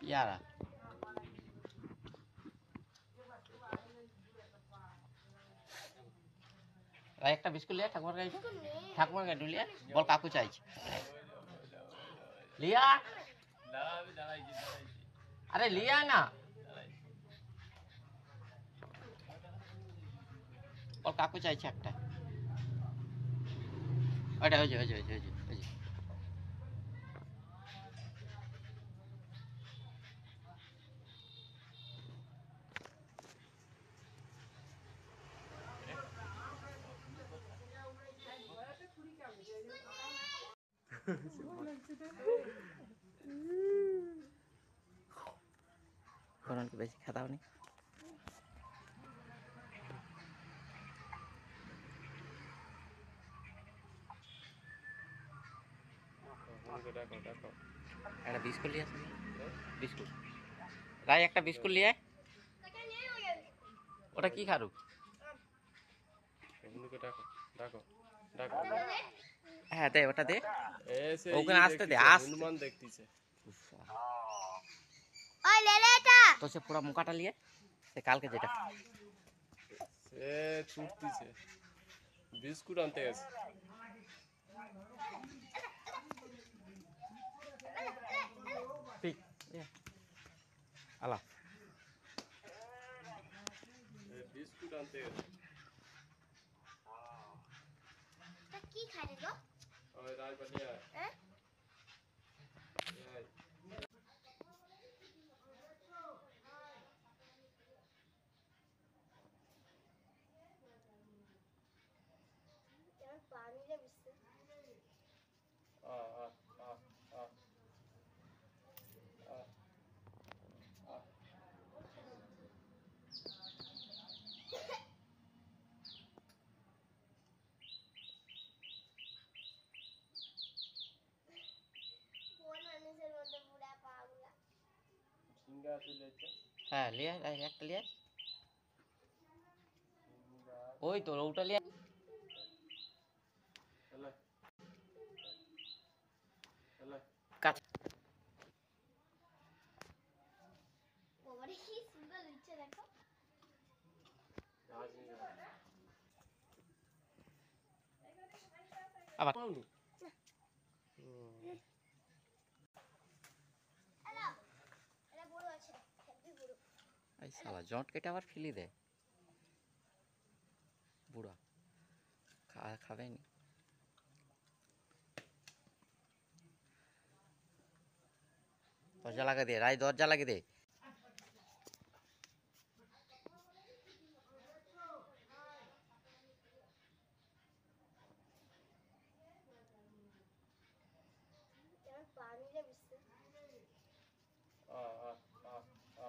ইয়ারা একটা বিস্কুট লিয়া ঠাকুমার গাড়ি লিয়া বল কাকু চাইছে লিয়া আরে লিয়া না বল কাকু চাইছে একটা ওইটা ওই যে ওই যে ওই যে ওই যে ওই যে কোরআনকে বেশি খাতাও নি একটা বিস্কুট লিয়ে আসে বিস্কুট রাই একটা বিস্কুট লিয়ে ওটা কি খারু হ্যাঁ দে ওটা দে ওখানে আসতে দে হনুমান দেখতেছে তো সে পুরো মুখাটা লিয়ে সে কালকে যেটা সে ছুটতিছে বিস্কুট আনতে গেছে পিক আলা বিস্কুট আনতে গেছে কি খাবে গো ওই রাজ পাটিয়া হ্যাঁ पानी ले बिस्से आ आ आ आ आ कौन आने से रोते बूढ़ा पागला झिंगा से लेके হ্যাঁ লিয়ে একটা লিয়ে ওই তো ওটা লিয়ে चले चले কাট वो बड़ी ही सुंदर नीचे देखो आज नहीं আবার पाऊँ हेलो अरे बड़ो আছে হেভি বড় এই শালা জট কেটে আবার ফেলে দে বুড়া খাবে নি দরজা লাগা দে রাই দরজা লাগা দে यार पानी ले बिस्से आ आ आ आ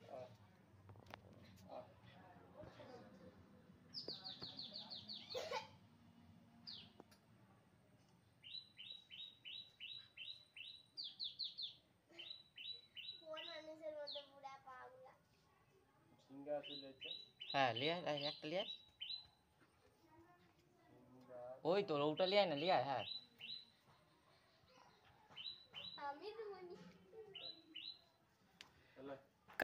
आ कौन आने से रोते बूढ़ा पागला झिंगा से लेके হ্যাঁ লিয়ে একটা লিয়ে झिंगा ওই তো ওটা লিয়ে না লিয়ে হ্যাঁ